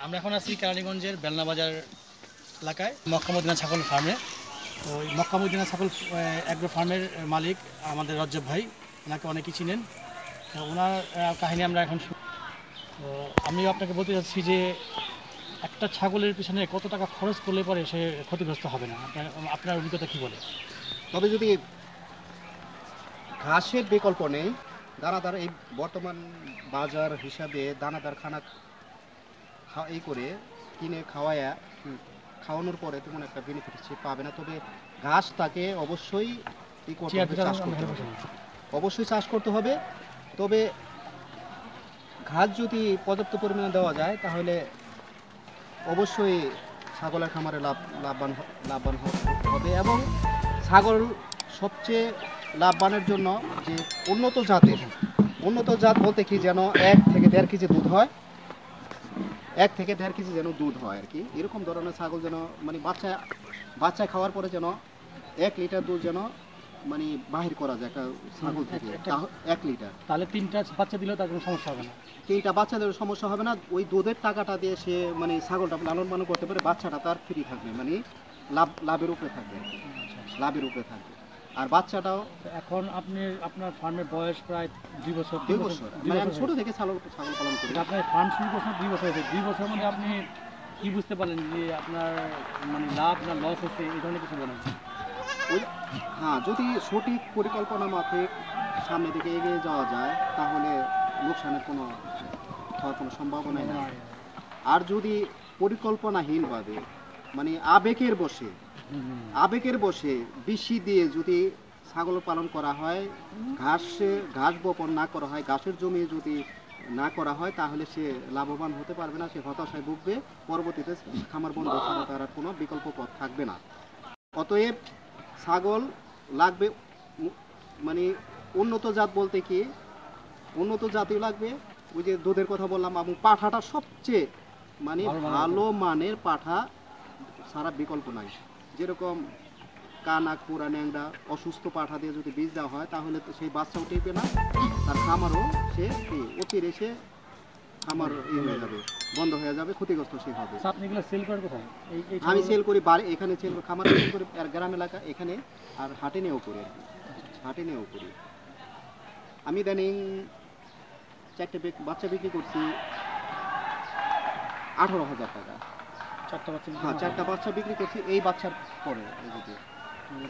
আমরা এখন আছি কেরানীগঞ্জের বেলনা বাজার এলাকায় মক্কা মদিনা ছাগল ফার্মে। তো ওই মক্কা মদিনা ছাগল অ্যাগ্রো ফার্মের মালিক আমাদের রজ্জব ভাই, ওনাকে অনেকেই চিনেন। তো ওনার কাহিনী আমরা এখন তো আমিও আপনাকে বলতে চাচ্ছি যে একটা ছাগলের পিছনে কত টাকা খরচ করলে পরে সে ক্ষতিগ্রস্ত হবে না, আপনার অভিজ্ঞতা কী বলে? তবে যদি ঘাসের বিকল্প নেই, দানাদার এই বর্তমান বাজার হিসাবে দানাদার খানা এই করে কিনে খাওয়ানোর পরে তেমন একটা বেনিফিট সে পাবে না। তবে ঘাস তাকে অবশ্যই অবশ্যই চাষ করতে হবে। তবে ঘাস যদি পর্যাপ্ত পরিমাণে দেওয়া যায় তাহলে অবশ্যই ছাগলের খামারে লাভবান হবে। এবং ছাগল সবচেয়ে লাভবানের জন্য যে উন্নত জাত বলতে কি যেন 1 থেকে 1.5 কেজি দুধ হয়, 1 থেকে 1.5 কেজি যেন দুধ হয় আর কি। এরকম ধরনের ছাগল যেন মানে বাচ্চা খাওয়ার পরে যেন 1 লিটার দুধ যেন মানে বাহির করা যায় একটা ছাগল থেকে, 1 লিটার। তাহলে 3টা বাচ্চা দিলেও তার কোনো সমস্যা হবে না? 3টা বাচ্চা দিলেও সমস্যা হবে না। ওই দুধের টাকাটা দিয়ে সে মানে ছাগলটা লালন পালন করতে পারে, বাচ্চাটা তার ফ্রি থাকবে, মানে লাভের উপরে থাকবে, লাভের উপরে থাকবে। আর বাচ্চাটাও এখন আপনার ফার্মের বয়স প্রায় 2 বছর। মানে আমি ছোট থেকে ছাগল পালন করি। আপনার ফার্ম শুরু করছেন 2 বছর হয়েছে। 2 বছর মধ্যে আপনি কি বুঝতে পারলেন যে আপনার মানে লাভ না লস হচ্ছে, এই ধরনের কিছু বলেন? হ্যাঁ, যদি সঠিক পরিকল্পনা মাফিক সামনের দিকে এগিয়ে যাওয়া যায় তাহলে লোকসানের হওয়ার কোনো সম্ভাবনাই নেই। আর যদি পরিকল্পনাহীনভাবে মানে আবেগের বসে বেশি দিয়ে যদি ছাগল পালন করা হয়, ঘাস বপন না করা হয়, ঘাসের জমি যদি না করা হয় তাহলে সে লাভবান হতে পারবে না, সে হতাশায় ভুগবে। পরবর্তীতে খামার বন্ধ ছাড়া তার কোনো বিকল্প পথ থাকবে না। অতএব ছাগল লাগবে মানে উন্নত জাত বলতে কি উন্নত জাতীয় লাগবে। ওই যে দুধের কথা বললাম, এবং পাঠাটা সবচেয়ে মানে ভালো মানের পাঠা সারা বিকল্প নাই। যেরকম কানা পুরা ন্যাংরা অসুস্থ পাঠা দিয়ে যদি বীজ দেওয়া হয় তাহলে তো সেই বাচ্চাও টিকবে না, তার খামারও সে অতির এসে খামার হয়ে যাবে, বন্ধ হয়ে যাবে, ক্ষতিগ্রস্ত সে হবে। আপনি এগুলো সেল করেন কোথায়? আমি সেল করি বাড়ি, এখানে সেল করি, খামারে সেল করি, আর গ্রাম এলাকা এখানে, আর হাটে নিয়েও করি আর কি, হাটে নিয়েও করি। আমি ইদানিং 4টে বাচ্চা বিক্রি করছি 18,000 টাকা। 4টা বাচ্চা? হ্যাঁ, 4টা বাচ্চা বিক্রি করছি। এই বাচ্চার পরে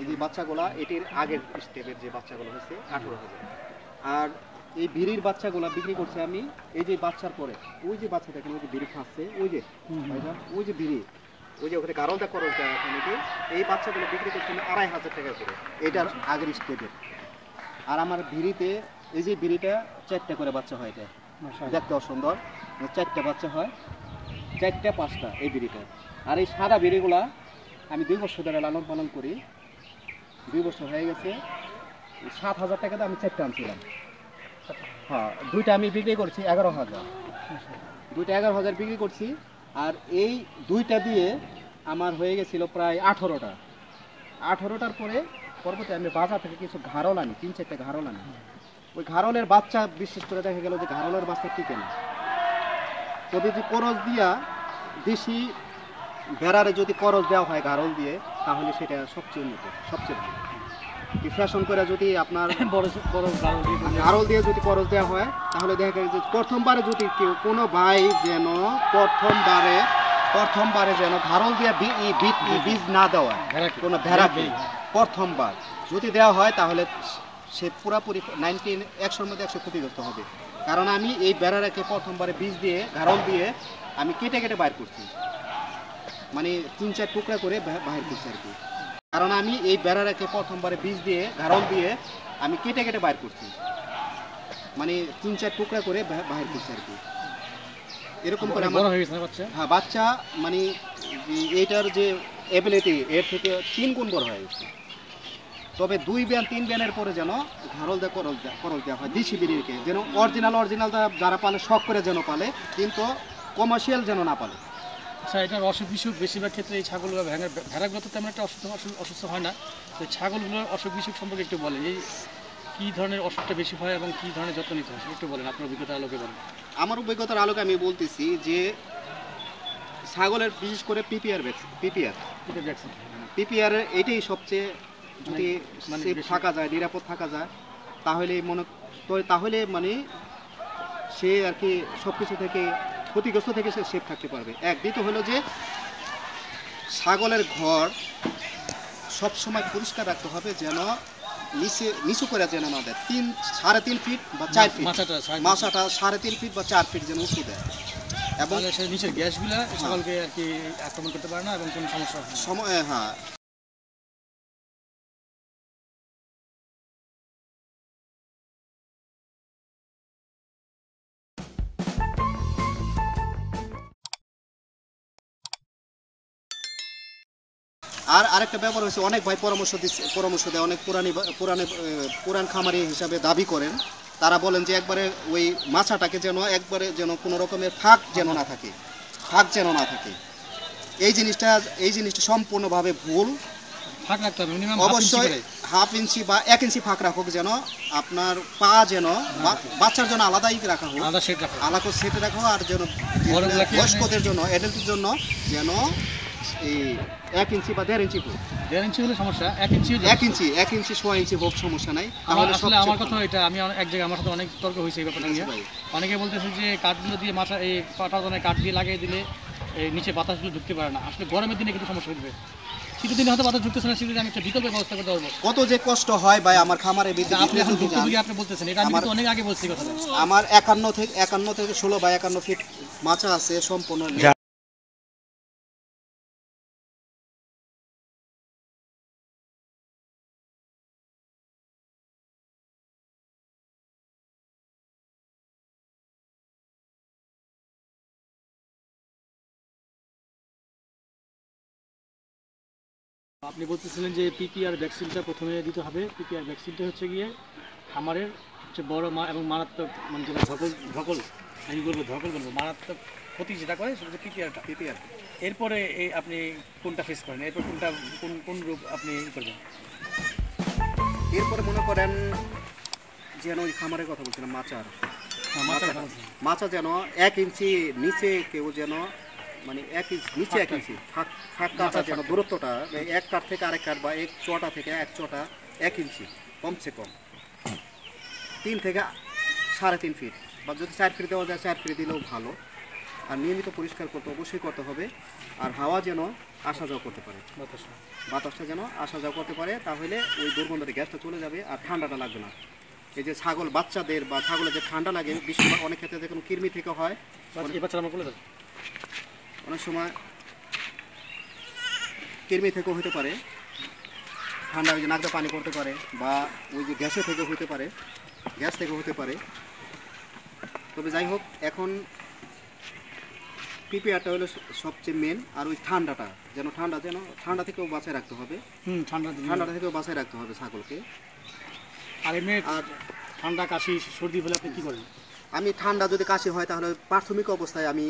এই যে বাচ্চাগুলা, এটির আগের স্টেপের যে বাচ্চাগুলো হয়েছে 18,000। আর এই ভিড়ির বাচ্চাগুলো বিক্রি করছি আমি এই যে বাচ্চার পরে। ওই যে বাচ্চা দেখেন, ওই যে ভিড়ি খাচ্ছে, ওই যে ভিড়ি, ওই যে ওখানে কারণটা করো এই বাচ্চাগুলো বিক্রি করছি আমি 2,500 টাকা করে, এটার আগের স্টেপের। আর আমার ভিড়িতে এই যে ভিড়িটা 4টে করে বাচ্চা হয়, এটা দেখতে অসুন্দর, 4টে বাচ্চা হয়, 4টে 5টা এই ভিড়িটা। আর এই সাদা ভিড়িগুলা আমি 2 বছর ধরে লালন পালন করি, 2 বছর হয়ে গেছে। 7,000 টাকাতে আমি 4টে আনছিলাম। হ্যাঁ, 2টা আমি বিক্রি করছি 11,000, 2টা 11,000 বিক্রি করছি। আর এই 2টা দিয়ে আমার হয়ে গেছিল প্রায় 18টার পরে পরবর্তী আমি বাজার থেকে কিছু ঘাড়ল আনি, 3-4টে ঘাড়ল আনি। ওই ঘাড়লের বাচ্চা বিশেষ করে দেখা গেল যে ঘাড়লের বাচ্চা টিকে না। তবে যে করজ দিয়া দেশি বেড়ারে যদি করজ দেওয়া হয় ঘাড়ল দিয়ে তাহলে সেটা সবচেয়ে উন্নত, সবচেয়ে ভালো। ফ্যাশন করে যদি আপনার ঘাড়ল দিয়ে যদি করজ দেওয়া হয় তাহলে দেখা গেছে যে প্রথমবারে যদি কোনো ভাই যেন প্রথমবারে যেন ঘাড়ল দিয়ে বীজ না দেওয়া, কোনো ভেড়াকে প্রথমবার যদি দেওয়া হয় তাহলে সে পুরাপুরি 100-র মধ্যে 100 ক্ষতিগ্রস্ত হবে। কারণ আমি এই বেড়ারাকে প্রথমবারে বীজ দিয়ে ঘাড়ল দিয়ে আমি কেটে বাইর করছি, মানে 3-4 টুকরা করে বাহির করছি আর কি। কারণ আমি এই বেড়ারাকে প্রথমবারে বীজ দিয়ে ঘাড়ল দিয়ে আমি কেটে বাইর করছি, মানে 3-4 টুকরা করে বাহির করছি আর কি। এরকম করে আমার হ্যাঁ বাচ্চা মানে এইটার যে এবিলিটি এর থেকে 3 গুণ বড় হয়ে গেছে। তবে 2 ব্যান 3 ব্যানের পরে যেন ঘাড়ল দিয়ে করল দেওয়া হয় দেশি বিড়িকে, যেন অরিজিনালটা যারা পালে শখ করে যেন পালে, কিন্তু কমার্শিয়াল যেন না পালে। আচ্ছা, এটার অসুখ বিসুখ বেশিরভাগ ক্ষেত্রে এই ছাগলগুলো ভেড়াগুলো তো তেমন একটা অসুস্থ হয় না, তো ছাগলগুলোর অসুখ বিসুখ সম্পর্কে একটু বলেন। এই কী ধরনের অসুখটা বেশি হয় এবং কী ধরনের যত্ন নিতে হয় একটু বলেন, আপনার অভিজ্ঞতার আলোকে বলেন। আমার অভিজ্ঞতার আলোকে আমি বলতেছি যে ছাগলের বিশেষ করে পিপিআর এটাই সবচেয়ে যদি মানে থাকা যায়, নিরাপদ থাকা যায়, তাহলে মানে সে আর কি সবকিছু থেকে ক্ষতিগ্রস্ত থেকে সে সেফ থাকতে পারবে। দ্বিতীয় হলো যে ছাগলের ঘর সবসময় পরিষ্কার রাখতে হবে, যেন নিচু করে যেন না দেয়, 3.5 ফিট বা 4 ফিট, মাছাটা 3.5 ফিট বা 4 ফিট যেন উঁচু দেয়, এবং নিচের গ্যাসগুলো ছাগলকে আর কি আক্রমণ করতে পারে না এবং কোনো সমস্যা সময়। হ্যাঁ, আর আরেকটা ব্যাপার হচ্ছে, অনেক ভাই পরামর্শ দেয়, অনেক পুরান খামারি হিসাবে দাবি করেন, তারা বলেন যে একবারে ওই মাছাটাকে যেন একবারে যেন কোনো রকমের ফাঁক যেন না থাকে। এই জিনিসটা সম্পূর্ণভাবে ভুল। ফাঁক রাখতে হবে, অবশ্যই 1/2 ইঞ্চি বা 1 ইঞ্চি ফাঁক রাখুক, যেন আপনার পা যেন বাচ্চার জন্য আলাদাই রাখা হোক, আলাদা সেটে রাখা হোক, আর যেন বয়স্কদের জন্য, অ্যাডাল্টের জন্য যেন এই 1 ইঞ্চি বা 1.5 ইঞ্চি হোক। 1.5 ইঞ্চি হলে সমস্যা, 1 ইঞ্চি 6 ইঞ্চি হোক, সমস্যা নাই। আসলে আমার কথা এটা, আমি এক জায়গায় আমার সাথে অনেক তর্ক হয়েছে এই ব্যাপারটা নিয়ে। অনেকে বলতেছে যে কাঠগুলো দিয়ে মাছা এই পাটার কাঠ দিয়ে লাগিয়ে দিলে এই নিচে বাতাসগুলো ঢুকতে পারে না। আসলে গরমের দিনে কিন্তু সমস্যা হয়ে যাবে, শীতের দিনে হয়তো বাতাস ঢুকতেছে না, শীতের দিনে আমি একটা বিকল্প ব্যবস্থা করতে পারবো। কত যে কষ্ট হয় ভাই আমার খামারে, আপনি এখন আপনি বলতেছেন, এটা আমি তো অনেক আগে বলছি কথাটা। আমার 51 থেকে 16 বা 51 ফিট মাছা আছে সম্পূর্ণ। আপনি বলতেছিলেন যে পিপিআর ভ্যাকসিনটা প্রথমে দিতে হবে। পিপিআর ভ্যাকসিনটা হচ্ছে গিয়ে খামারের হচ্ছে বড় এবং মারাত্মক, মানে যেটা ধকল বলবো, মারাত্মক ক্ষতি যেটা করে সেটা হচ্ছে পিপিআর। এরপরে আপনি কোনটা ফেস করেন, এরপর কোন রূপ আপনি করবেন? এরপরে মনে করেন যেন ওই খামারের কথা বলছিলাম, মাছা যেন 1 ইঞ্চি নিচে কেউ যেন, মানে 1 ইঞ্চি নিচে 1 ইঞ্চি ফাঁকা যেন দূরত্বটা এক কাঠ থেকে আরেক কাঠ বা এক চটা থেকে এক চটা 1 ইঞ্চি কমসে কম 3 থেকে 3.5 ফিট, বা যদি 4 ফিট দেওয়া যায় 4 ফিট দিলেও ভালো। আর নিয়মিত পরিষ্কার অবশ্যই করতে হবে। আর হাওয়া যেন আসা যাওয়া করতে পারে, বাতাসটা যেন আসা যাওয়া করতে পারে, তাহলে ওই দুর্গন্ধের গ্যাসটা চলে যাবে আর ঠান্ডাটা লাগবে না। এই যে ছাগল বাচ্চাদের বা ছাগলের যে ঠান্ডা লাগে, বিশেষ অনেক ক্ষেত্রে দেখুন কৃমি থেকে হয়, অনেক সময় কৃমি থেকেও হতে পারে, ঠান্ডা ওই যে নাকটা পানি করতে পারে, বা ওই যে গ্যাস থেকেও হতে পারে। তবে যাই হোক, এখন পিপিআরটা হলো সবচেয়ে মেন। আর ওই ঠান্ডা থেকেও বাঁচায় রাখতে হবে, ঠান্ডা থেকেও বাঁচায় রাখতে হবে ছাগলকে। আর এমনি ঠান্ডা কাশি সর্দি হলে আপনি কী করেন? আমি ঠান্ডা যদি কাশি হয় তাহলে প্রাথমিক অবস্থায় আমি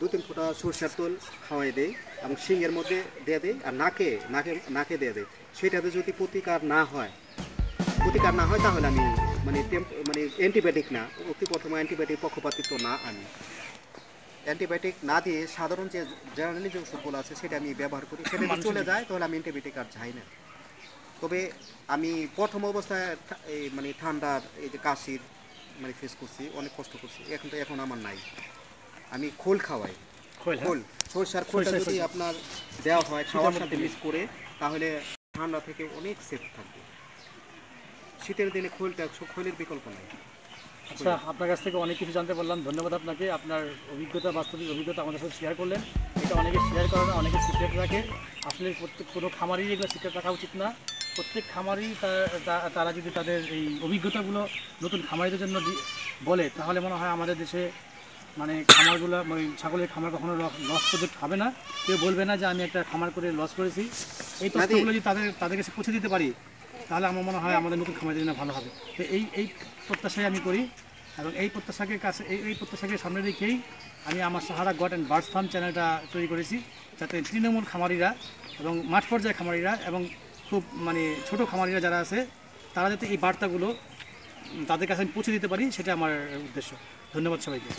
2-3 ফোঁটা সরষের তেল খাওয়াই দেই এবং শিংয়ের মধ্যে দিয়ে দেই, আর নাকে দিয়ে দেই। সেটাতে যদি প্রতিকার না হয় তাহলে আমি মানে অ্যান্টিবায়োটিক না, অতি প্রথমে অ্যান্টিবায়োটিক পক্ষপাতিত্ব না, আমি অ্যান্টিবায়োটিক না দিয়ে সাধারণ যে জেনারেলি যে ওষুধগুলো আছে সেটা আমি ব্যবহার করি। সেটা যদি চলে যায় তাহলে আমি অ্যান্টিবায়োটিক আর যাই না। তবে আমি প্রথম অবস্থায় মানে ঠান্ডার এই যে কাশির মানে ফেস করছি, অনেক কষ্ট করছি, এখন আমার নাই। আমি খোল খাওয়াই, সরষার খোলটা যদি আপনার দেওয়া হয় খাওয়ার সাথে মিক্স করে, তাহলে ঠান্ডা থেকে অনেক সেফ থাকবে। শীতের দিনে খোলের বিকল্প নাই। আচ্ছা, আপনার কাছ থেকে অনেক কিছু জানতে পারলাম, ধন্যবাদ আপনাকে। আপনার বাস্তবিক অভিজ্ঞতা আমাদের সাথে শেয়ার করলেন। এটা অনেকে শেয়ার করে না, অনেকে সিক্রেট রাখে। আসলে কোনো খামারই এগুলো সিক্রেট রাখা উচিত না। প্রত্যেক খামারই তারা যদি তাদের এই অভিজ্ঞতাগুলো নতুন খামারিদের জন্য বলে, তাহলে মনে হয় আমাদের দেশে মানে খামারগুলো, ছাগলের খামার কখনো লস প্রজেক্ট হবে না। কেউ বলবে না যে আমি একটা খামার করে লস করেছি। এই তথ্যগুলো যদি তাদের কাছে পৌঁছে দিতে পারি, তাহলে আমার মনে হয় আমাদের নতুন খামারিদের জন্য ভালো হবে। তো এই প্রত্যাশাই আমি করি, এবং এই প্রত্যাশাকে সামনে রেখেই আমি আমার Sahara goat and birds farm চ্যানেলটা তৈরি করেছি, যাতে তৃণমূল খামারিরা এবং মাঠ পর্যায়ে খামারিরা এবং খুব মানে ছোটো খামারিরা যারা আছে, তারা যাতে এই বার্তাগুলো তাদের কাছে আমি পৌঁছে দিতে পারি, সেটা আমার উদ্দেশ্য। ধন্যবাদ সবাইকে।